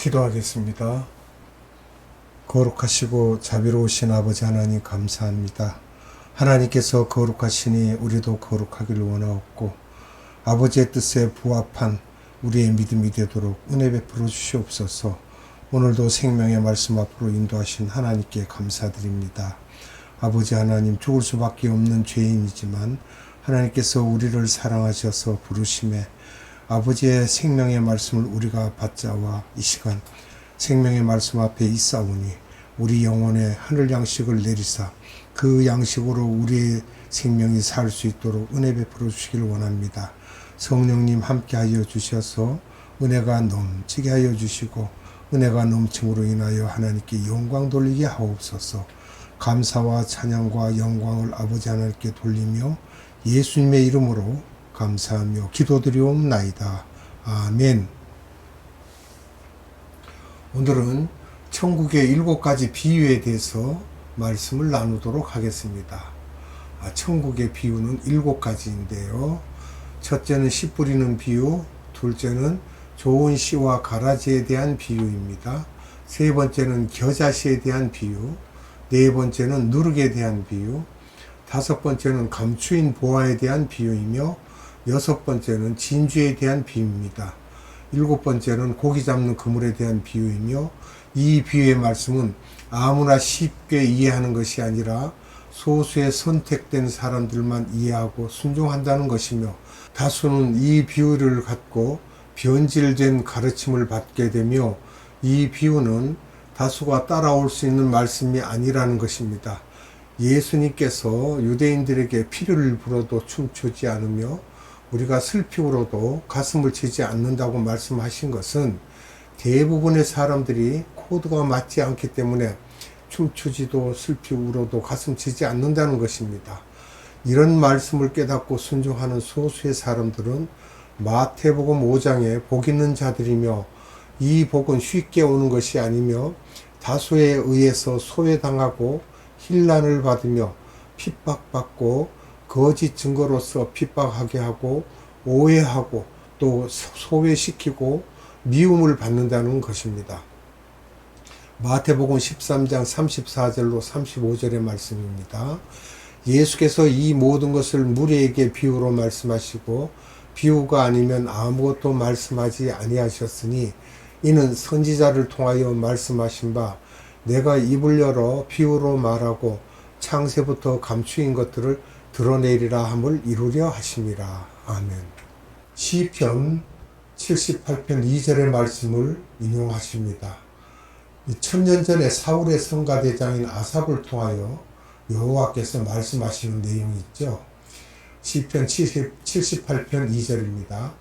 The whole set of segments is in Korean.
기도하겠습니다. 거룩하시고 자비로우신 아버지 하나님 감사합니다. 하나님께서 거룩하시니 우리도 거룩하기를 원하옵고 아버지의 뜻에 부합한 우리의 믿음이 되도록 은혜 베풀어 주시옵소서. 오늘도 생명의 말씀 앞으로 인도하신 하나님께 감사드립니다. 아버지 하나님, 죽을 수밖에 없는 죄인이지만 하나님께서 우리를 사랑하셔서 부르심에 아버지의 생명의 말씀을 우리가 받자와 이 시간 생명의 말씀 앞에 있사오니 우리 영혼에 하늘 양식을 내리사 그 양식으로 우리의 생명이 살 수 있도록 은혜 베풀어 주시길 원합니다. 성령님 함께 하여 주셔서 은혜가 넘치게 하여 주시고 은혜가 넘침으로 인하여 하나님께 영광 돌리게 하옵소서. 감사와 찬양과 영광을 아버지 하나님께 돌리며 예수님의 이름으로 감사하며 기도드리옵나이다. 아멘. 오늘은 천국의 7가지 비유에 대해서 말씀을 나누도록 하겠습니다. 천국의 비유는 7가지인데요. 첫째는 씨 뿌리는 비유, 둘째는 좋은 씨와 가라지에 대한 비유입니다. 세 번째는 겨자씨에 대한 비유, 네 번째는 누룩에 대한 비유, 다섯 번째는 감추인 보화에 대한 비유이며 여섯 번째는 진주에 대한 비유입니다. 일곱 번째는 고기 잡는 그물에 대한 비유이며 이 비유의 말씀은 아무나 쉽게 이해하는 것이 아니라 소수의 선택된 사람들만 이해하고 순종한다는 것이며 다수는 이 비유를 갖고 변질된 가르침을 받게 되며 이 비유는 다수가 따라올 수 있는 말씀이 아니라는 것입니다. 예수님께서 유대인들에게 피를 불어도 춤추지 않으며 우리가 슬피 울어도 가슴을 치지 않는다고 말씀하신 것은 대부분의 사람들이 코드가 맞지 않기 때문에 춤추지도 슬피 울어도 가슴 치지 않는다는 것입니다. 이런 말씀을 깨닫고 순종하는 소수의 사람들은 마태복음 5장에 복 있는 자들이며 이 복은 쉽게 오는 것이 아니며 다수에 의해서 소외당하고 힐난을 받으며 핍박받고 거짓 증거로서 핍박하게 하고 오해하고 또 소외시키고 미움을 받는다는 것입니다. 마태복음 13장 34절로 35절의 말씀입니다. 예수께서 이 모든 것을 무리에게 비유로 말씀하시고 비유가 아니면 아무것도 말씀하지 아니하셨으니 이는 선지자를 통하여 말씀하신 바 내가 입을 열어 비유로 말하고 창세부터 감추인 것들을 드러내리라 함을 이루려 하심이라. 아멘. 시편 78편 2절의 말씀을 인용하십니다. 1000년 전에 사울의 성가대장인 아삽을 통하여 여호와께서 말씀하시는 내용이 있죠. 시편 78편 2절입니다.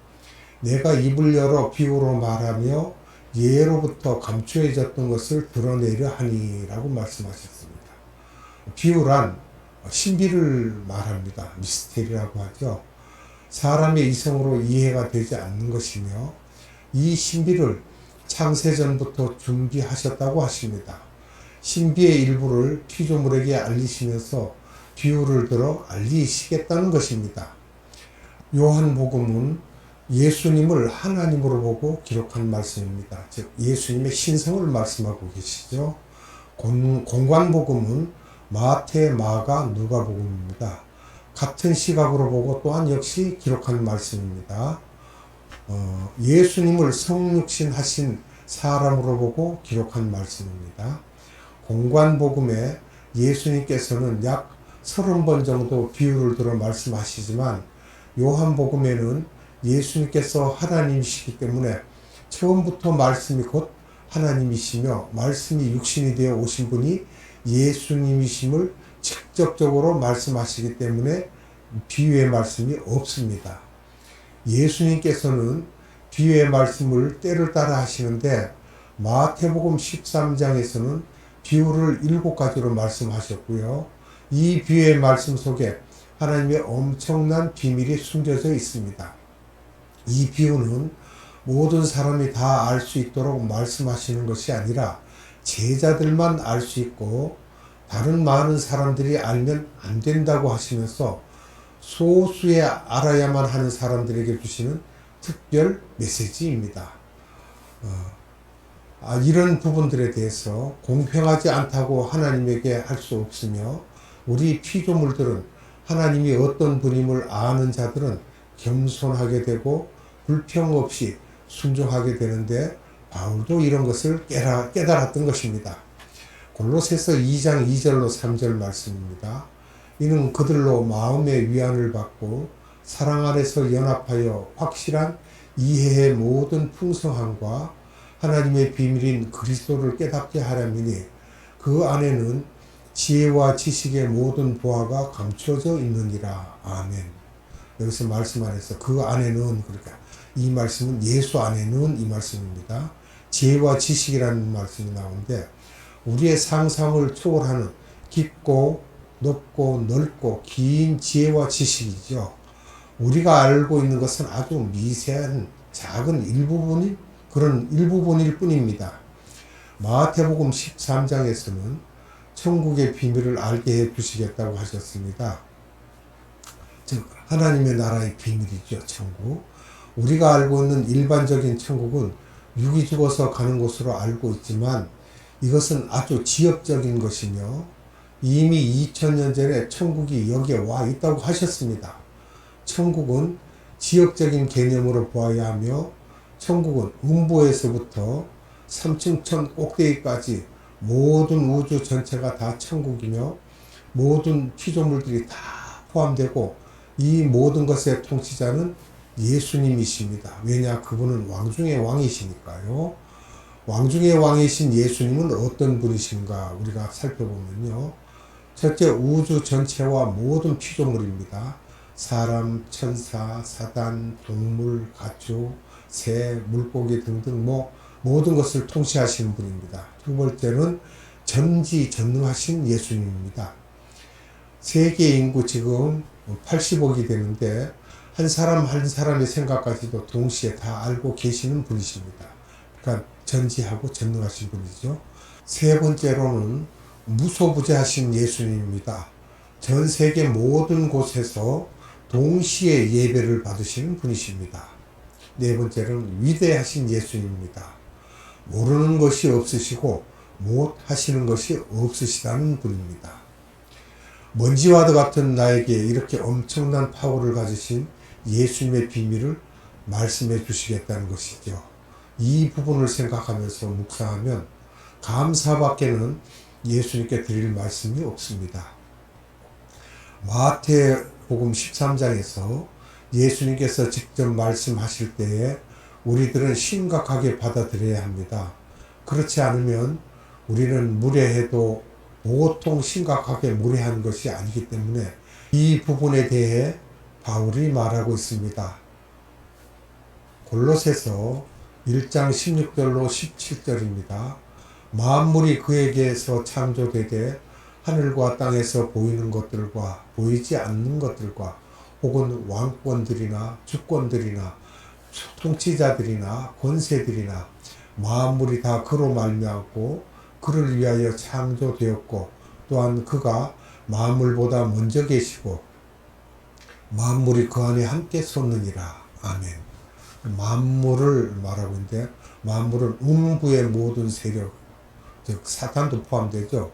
내가 입을 열어 비유로 말하며 예로부터 감추어졌던 것을 드러내려 하니라고 말씀하셨습니다. 비유란 신비를 말합니다. 미스테리라고 하죠. 사람의 이성으로 이해가 되지 않는 것이며 이 신비를 창세전부터 준비하셨다고 하십니다. 신비의 일부를 피조물에게 알리시면서 비유를 들어 알리시겠다는 것입니다. 요한복음은 예수님을 하나님으로 보고 기록한 말씀입니다. 즉 예수님의 신성을 말씀하고 계시죠. 공관복음은 마태, 마가, 누가복음입니다. 같은 시각으로 보고 또한 역시 기록한 말씀입니다. 예수님을 성육신 하신 사람으로 보고 기록한 말씀입니다. 공관복음에 예수님께서는 약 30번 정도 비유를 들어 말씀하시지만 요한복음에는 예수님께서 하나님이시기 때문에 처음부터 말씀이 곧 하나님이시며 말씀이 육신이 되어 오신 분이 예수님이심을 직접적으로 말씀하시기 때문에 비유의 말씀이 없습니다. 예수님께서는 비유의 말씀을 때를 따라 하시는데 마태복음 13장에서는 비유를 7가지로 말씀하셨고요. 이 비유의 말씀 속에 하나님의 엄청난 비밀이 숨겨져 있습니다. 이 비유는 모든 사람이 다 알 수 있도록 말씀하시는 것이 아니라 제자들만 알 수 있고 다른 많은 사람들이 알면 안 된다고 하시면서 소수의 알아야만 하는 사람들에게 주시는 특별 메시지입니다. 이런 부분들에 대해서 공평하지 않다고 하나님에게 할 수 없으며, 우리 피조물들은 하나님이 어떤 분임을 아는 자들은 겸손하게 되고 불평 없이 순종하게 되는데, 바울도 이런 것을 깨달았던 것입니다. 골로새서 2장 2절로 3절 말씀입니다. 이는 그들로 마음의 위안을 받고 사랑 안에서 연합하여 확실한 이해의 모든 풍성함과 하나님의 비밀인 그리스도를 깨닫게 하려니니, 그 안에는 지혜와 지식의 모든 보화가 감춰져 있느니라. 아멘. 여기서 말씀 안에서 그 안에는, 그러니까 이 말씀은 예수 안에는 이 말씀입니다. 지혜와 지식이라는 말씀이 나오는데, 우리의 상상을 초월하는 깊고 높고 넓고 긴 지혜와 지식이죠. 우리가 알고 있는 것은 아주 미세한 작은 그런 일부분일 뿐입니다. 마태복음 13장에서는 천국의 비밀을 알게 해 주시겠다고 하셨습니다. 즉 하나님의 나라의 비밀이죠, 천국. 우리가 알고 있는 일반적인 천국은 육이 죽어서 가는 곳으로 알고 있지만, 이것은 아주 지역적인 것이며 이미 2000년 전에 천국이 여기에 와 있다고 하셨습니다. 천국은 지역적인 개념으로 보아야 하며, 천국은 음부에서부터 삼층천 꼭대기까지 모든 우주 전체가 다 천국이며, 모든 피조물들이 다 포함되고, 이 모든 것의 통치자는 예수님이십니다. 왜냐? 그분은 왕 중의 왕이시니까요. 왕 중의 왕이신 예수님은 어떤 분이신가 우리가 살펴보면요, 첫째, 우주 전체와 모든 피조물입니다. 사람, 천사, 사단, 동물, 가축, 새, 물고기 등등 모든 것을 통치하시는 분입니다. 두 번째는 전지전능하신 예수님입니다. 세계 인구 지금 80억이 되는데, 한 사람 한 사람의 생각까지도 동시에 다 알고 계시는 분이십니다. 그러니까 전지하고 전능하신 분이죠. 세 번째로는 무소부재하신 예수님입니다. 전 세계 모든 곳에서 동시에 예배를 받으시는 분이십니다. 네 번째로는 위대하신 예수님입니다. 모르는 것이 없으시고 못 하시는 것이 없으시다는 분입니다. 먼지와도 같은 나에게 이렇게 엄청난 파워를 가지신 예수님의 비밀을 말씀해 주시겠다는 것이죠. 이 부분을 생각하면서 묵상하면 감사밖에는 예수님께 드릴 말씀이 없습니다. 마태복음 13장에서 예수님께서 직접 말씀하실 때에 우리들은 심각하게 받아들여야 합니다. 그렇지 않으면 우리는 무례해도 보통 심각하게 무례한 것이 아니기 때문에, 이 부분에 대해 바울이 말하고 있습니다. 골로새서 1장 16절로 17절입니다. 만물이 그에게서 창조되되 하늘과 땅에서 보이는 것들과 보이지 않는 것들과 혹은 왕권들이나 주권들이나 통치자들이나 권세들이나 만물이 다 그로 말미암고 그를 위하여 창조되었고, 또한 그가 만물보다 먼저 계시고 만물이 그 안에 함께 섰느니라. 아멘. 만물을 말하고 있는데, 만물은 음부의 모든 세력, 즉 사탄도 포함되죠.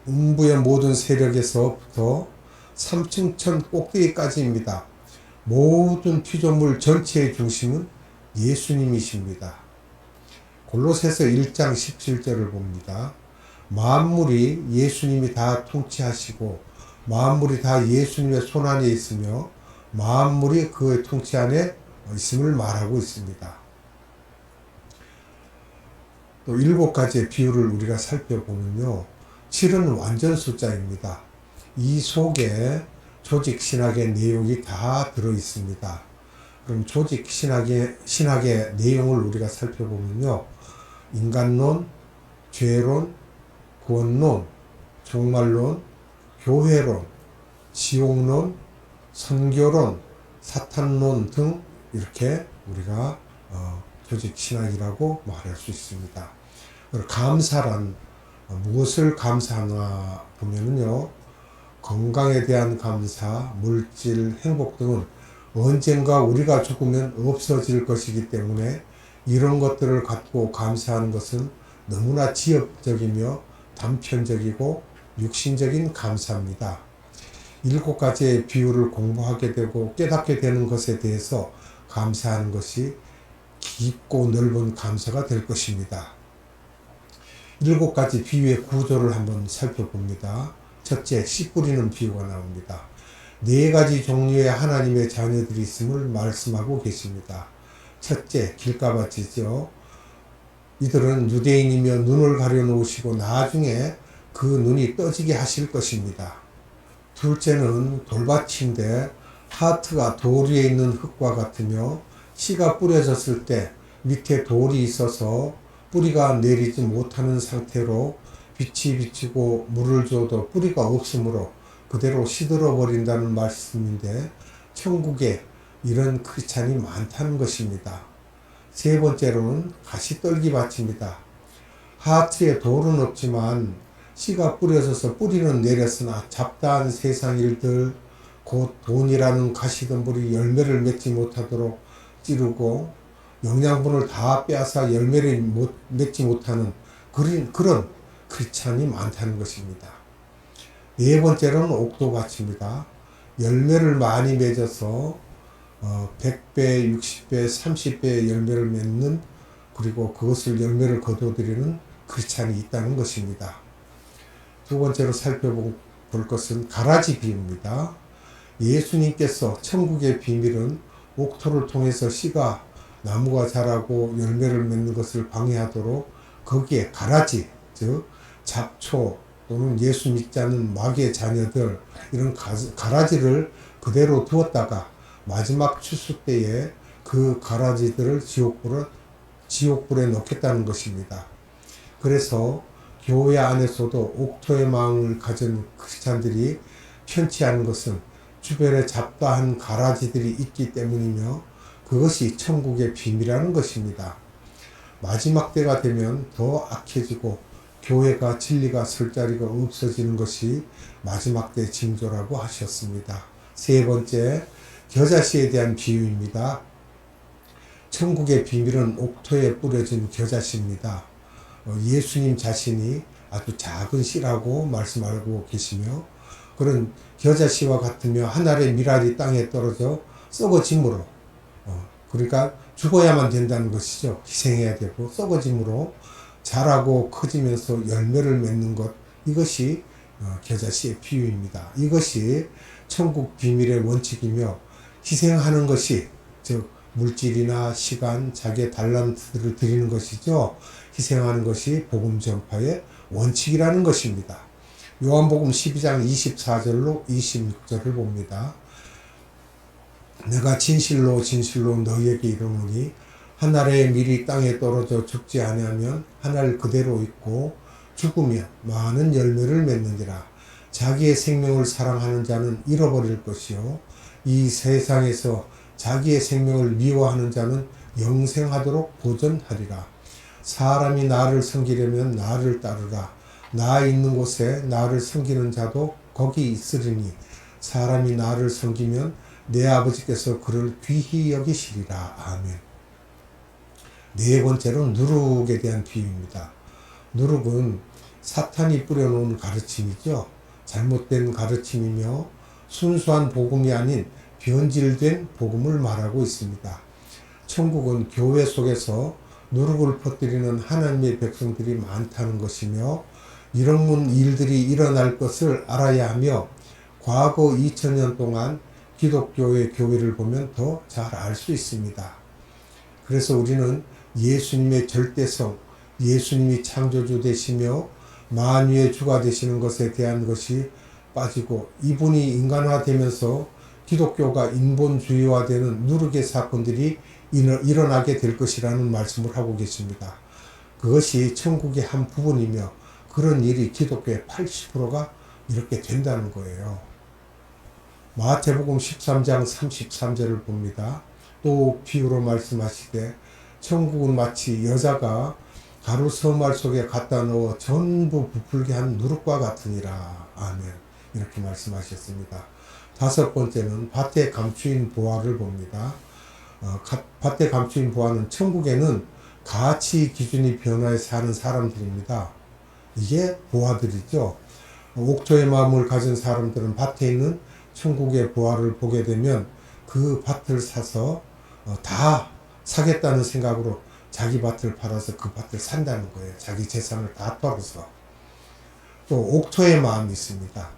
음부의 모든 세력에서부터 삼층천 꼭대기까지입니다. 모든 피조물 전체의 중심은 예수님이십니다. 골로새서 1장 17절을 봅니다. 만물이 예수님이 다 통치하시고 만물이 다 예수님의 손 안에 있으며 만물이 그의 통치 안에 있음을 말하고 있습니다. 또 7가지의 비율을 우리가 살펴보면요, 7은 완전 숫자입니다. 이 속에 조직 신학의 내용이 다 들어 있습니다. 그럼 조직 신학의 내용을 우리가 살펴보면요, 인간론, 죄론, 구원론, 종말론, 교회론, 지옥론, 선교론, 사탄론 등 이렇게 우리가 조직 신학이라고 말할 수 있습니다. 감사란 무엇을 감사하나 보면은요, 건강에 대한 감사, 물질, 행복 등은 언젠가 우리가 죽으면 없어질 것이기 때문에 이런 것들을 갖고 감사하는 것은 너무나 지엽적이며 단편적이고 육신적인 감사입니다. 7가지의 비유를 공부하게 되고 깨닫게 되는 것에 대해서 감사하는 것이 깊고 넓은 감사가 될 것입니다. 7가지 비유의 구조를 한번 살펴봅니다. 첫째, 씨 뿌리는 비유가 나옵니다. 4가지 종류의 하나님의 자녀들이 있음을 말씀하고 계십니다. 첫째, 길가밭이죠. 이들은 유대인이며 눈을 가려놓으시고 나중에 그 눈이 떠지게 하실 것입니다. 둘째는 돌밭인데 하트가 돌 위에 있는 흙과 같으며 씨가 뿌려졌을 때 밑에 돌이 있어서 뿌리가 내리지 못하는 상태로 빛이 비치고 물을 줘도 뿌리가 없으므로 그대로 시들어 버린다는 말씀인데 천국에 이런 크리스찬이 많다는 것입니다. 세 번째로는 가시떨기밭입니다. 하트에 돌은 없지만 씨가 뿌려져서 뿌리는 내렸으나 잡다한 세상 일들, 곧 돈이라는 가시덤불이 열매를 맺지 못하도록 찌르고 영양분을 다 빼앗아 열매를 맺지 못하는 그런 크리스찬이 많다는 것입니다. 네 번째로는 옥도밭입니다. 열매를 많이 맺어서 100배, 60배, 30배의 열매를 맺는, 그리고 그것을 열매를 거둬들이는 크리스찬이 있다는 것입니다. 두 번째로 살펴볼 것은 가라지 비유입니다. 예수님께서 천국의 비밀은 옥토를 통해서 씨가 나무가 자라고 열매를 맺는 것을 방해하도록 거기에 가라지, 즉 잡초 또는 예수 믿지 않는 마귀의 자녀들, 이런 가라지를 그대로 두었다가 마지막 추수 때에 그 가라지들을 지옥불에 넣겠다는 것입니다. 그래서 교회 안에서도 옥토의 마음을 가진 크리스찬들이 편치 않은 것은 주변에 잡다한 가라지들이 있기 때문이며 그것이 천국의 비밀이라는 것입니다. 마지막 때가 되면 더 악해지고 교회가 진리가 설 자리가 없어지는 것이 마지막 때 징조라고 하셨습니다. 세 번째, 겨자씨에 대한 비유입니다. 천국의 비밀은 옥토에 뿌려진 겨자씨입니다. 예수님 자신이 아주 작은 씨라고 말씀하고 계시며 그런 겨자씨와 같으며 한 알의 밀알이 땅에 떨어져 썩어짐으로, 그러니까 죽어야만 된다는 것이죠. 희생해야 되고 썩어짐으로 자라고 커지면서 열매를 맺는 것, 이것이 겨자씨의 비유입니다. 이것이 천국 비밀의 원칙이며 희생하는 것이, 즉 물질이나 시간, 자기의 달란트를 드리는 것이죠. 희생하는 것이 복음 전파의 원칙이라는 것입니다. 요한복음 12장 24절로 26절을 봅니다. 내가 진실로 진실로 너희에게 이르노니 한 알의 밀이 땅에 떨어져 죽지 아니하면 한 알 그대로 있고 죽으면 많은 열매를 맺느니라. 자기의 생명을 사랑하는 자는 잃어버릴 것이요 이 세상에서 자기의 생명을 미워하는 자는 영생하도록 보존하리라. 사람이 나를 섬기려면 나를 따르라. 나 있는 곳에 나를 섬기는 자도 거기 있으리니 사람이 나를 섬기면 내 아버지께서 그를 귀히 여기시리라. 아멘. 네 번째로 누룩에 대한 비유입니다. 누룩은 사탄이 뿌려놓은 가르침이죠. 잘못된 가르침이며 순수한 복음이 아닌 변질된 복음을 말하고 있습니다. 천국은 교회 속에서 누룩을 퍼뜨리는 하나님의 백성들이 많다는 것이며 이런 일들이 일어날 것을 알아야 하며 과거 2000년 동안 기독교의 교회를 보면 더 잘 알 수 있습니다. 그래서 우리는 예수님의 절대성, 예수님이 창조주 되시며 만유의 주가 되시는 것에 대한 것이 빠지고 이분이 인간화되면서 기독교가 인본주의화되는 누룩의 사건들이 일어나게 될 것이라는 말씀을 하고 계십니다. 그것이 천국의 한 부분이며 그런 일이 기독교의 80%가 이렇게 된다는 거예요. 마태복음 13장 33절을 봅니다. 또 비유로 말씀하시되 천국은 마치 여자가 가루 서말 속에 갖다 넣어 전부 부풀게 한 누룩과 같으니라. 아멘. 이렇게 말씀하셨습니다. 다섯 번째는 밭에 감추인 보화를 봅니다. 밭에 감추인 보화는 천국에는 가치 기준이 변화해 사는 사람들입니다. 이게 보아들이죠. 옥토의 마음을 가진 사람들은 밭에 있는 천국의 보아를 보게 되면 그 밭을 사서 다 사겠다는 생각으로 자기 밭을 팔아서 그 밭을 산다는 거예요. 자기 재산을 다 팔아서. 또 옥토의 마음이 있습니다.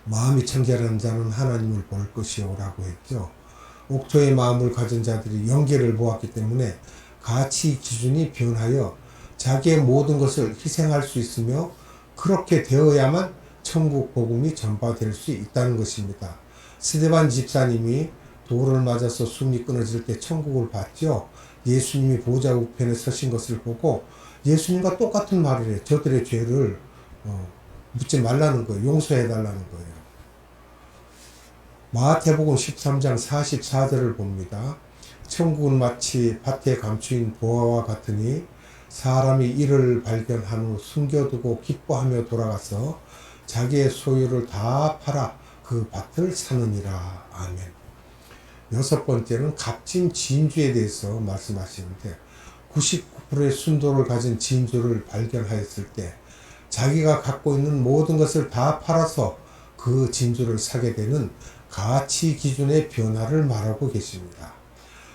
마음이 청결한 자는 하나님을 볼 것이요 라고 했죠. 옥토의 마음을 가진 자들이 영계를 보았기 때문에 가치 기준이 변하여 자기의 모든 것을 희생할 수 있으며 그렇게 되어야만 천국 복음이 전파될 수 있다는 것입니다. 스데반 집사님이 돌을 맞아서 숨이 끊어질 때 천국을 봤죠. 예수님이 보좌 우편에 서신 것을 보고 예수님과 똑같은 말을 해요. 저들의 죄를 묻지 말라는 거예요. 용서해 달라는 거예요. 마태복음 13장 44절을 봅니다. 천국은 마치 밭에 감추인 보화와 같으니 사람이 이를 발견한 후 숨겨두고 기뻐하며 돌아가서 자기의 소유를 다 팔아 그 밭을 사느니라. 아멘. 여섯 번째는 값진 진주에 대해서 말씀하시는데 99%의 순도를 가진 진주를 발견하였을 때 자기가 갖고 있는 모든 것을 다 팔아서 그 진주를 사게 되는 가치 기준의 변화를 말하고 계십니다.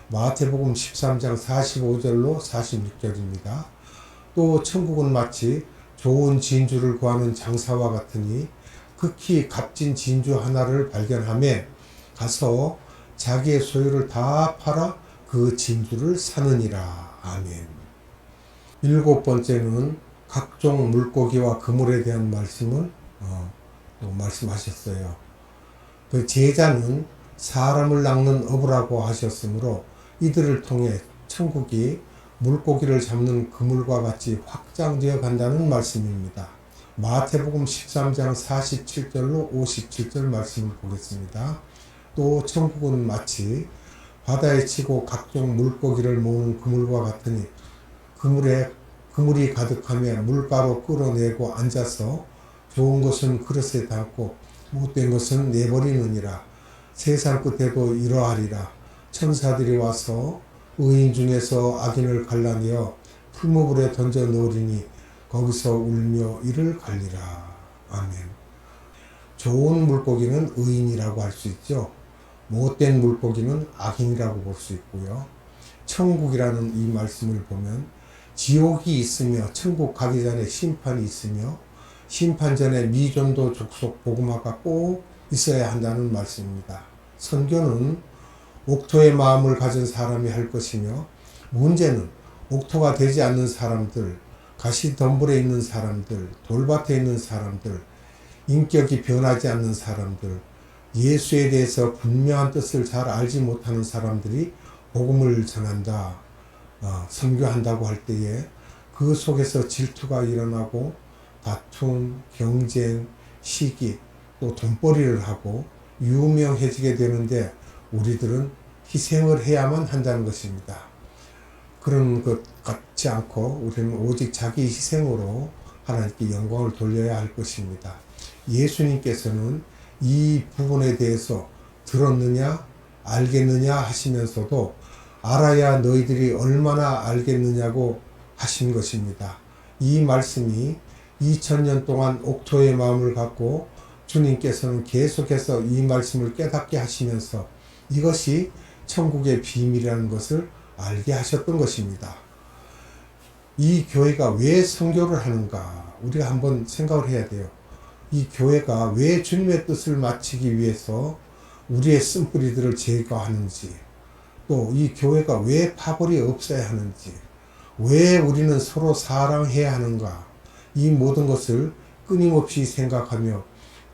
마태복음 13장 45절로 46절입니다. 또 천국은 마치 좋은 진주를 구하는 장사와 같으니 극히 값진 진주 하나를 발견하며 가서 자기의 소유를 다 팔아 그 진주를 사느니라. 아멘. 일곱 번째는 각종 물고기와 그물에 대한 말씀을 또 말씀하셨어요. 그 제자는 사람을 낚는 어부라고 하셨으므로 이들을 통해 천국이 물고기를 잡는 그물과 같이 확장되어 간다는 말씀입니다. 마태복음 13장 47절로 57절 말씀을 보겠습니다. 또 천국은 마치 바다에 치고 각종 물고기를 모으는 그물과 같으니 그물이 가득하며 물가로 끌어내고 앉아서 좋은 것은 그릇에 담고 못된 것은 내버리느니라. 세상 끝에도 이러하리라. 천사들이 와서 의인 중에서 악인을 갈라내어 풀무불에 던져 넣으리니 거기서 울며 이를 갈리라. 아멘. 좋은 물고기는 의인이라고 할 수 있죠. 못된 물고기는 악인이라고 볼 수 있고요. 천국이라는 이 말씀을 보면 지옥이 있으며 천국 가기 전에 심판이 있으며 심판 전에 미전도 족속 복음화가 꼭 있어야 한다는 말씀입니다. 선교는 옥토의 마음을 가진 사람이 할 것이며 문제는 옥토가 되지 않는 사람들, 가시덤불에 있는 사람들, 돌밭에 있는 사람들, 인격이 변하지 않는 사람들, 예수에 대해서 분명한 뜻을 잘 알지 못하는 사람들이 복음을 전한다, 선교한다고 할 때에 그 속에서 질투가 일어나고 다툼, 경쟁, 시기, 또 돈벌이를 하고 유명해지게 되는데 우리들은 희생을 해야만 한다는 것입니다. 그런 것 같지 않고 우리는 오직 자기 희생으로 하나님께 영광을 돌려야 할 것입니다. 예수님께서는 이 부분에 대해서 들었느냐 알겠느냐 하시면서도 알아야 너희들이 얼마나 알겠느냐고 하신 것입니다. 이 말씀이 2000년 동안 옥토의 마음을 갖고 주님께서는 계속해서 이 말씀을 깨닫게 하시면서 이것이 천국의 비밀이라는 것을 알게 하셨던 것입니다. 이 교회가 왜 선교를 하는가? 우리가 한번 생각을 해야 돼요. 이 교회가 왜 주님의 뜻을 마치기 위해서 우리의 쓴뿌리들을 제거하는지, 또 이 교회가 왜 파벌이 없어야 하는지, 왜 우리는 서로 사랑해야 하는가, 이 모든 것을 끊임없이 생각하며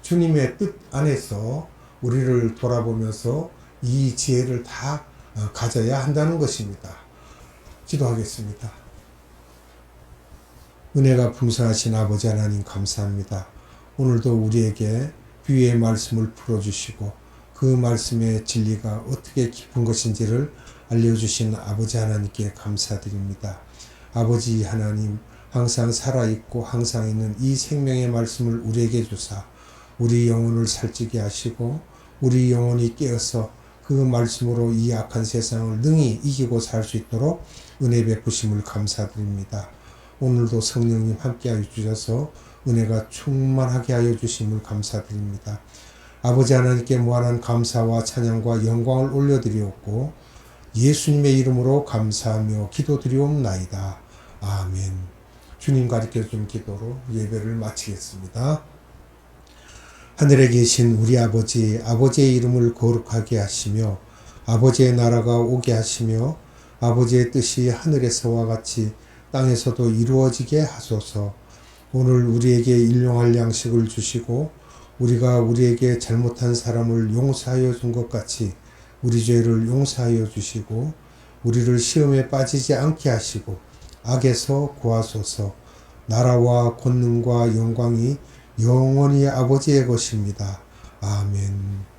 주님의 뜻 안에서 우리를 돌아보면서 이 지혜를 다 가져야 한다는 것입니다. 기도하겠습니다. 은혜가 풍성하신 아버지 하나님 감사합니다. 오늘도 우리에게 비유의 말씀을 풀어주시고 그 말씀의 진리가 어떻게 깊은 것인지를 알려주신 아버지 하나님께 감사드립니다. 아버지 하나님, 항상 살아있고 항상 있는 이 생명의 말씀을 우리에게 주사 우리 영혼을 살찌게 하시고 우리 영혼이 깨어서 그 그 말씀으로 이 악한 세상을 능히 이기고 살 수 있도록 은혜 베푸심을 감사드립니다. 오늘도 성령님 함께하여 주셔서 은혜가 충만하게 하여 주심을 감사드립니다. 아버지 하나님께 무한한 감사와 찬양과 영광을 올려드리옵고 예수님의 이름으로 감사하며 기도드리옵나이다. 아멘. 주님 가르쳐준 기도로 예배를 마치겠습니다. 하늘에 계신 우리 아버지, 아버지의 이름을 거룩하게 하시며 아버지의 나라가 오게 하시며 아버지의 뜻이 하늘에서와 같이 땅에서도 이루어지게 하소서. 오늘 우리에게 일용할 양식을 주시고 우리가 우리에게 잘못한 사람을 용서하여 준 것 같이 우리 죄를 용서하여 주시고 우리를 시험에 빠지지 않게 하시고 악에서 구하소서. 나라와 권능과 영광이 영원히 아버지의 것입니다. 아멘.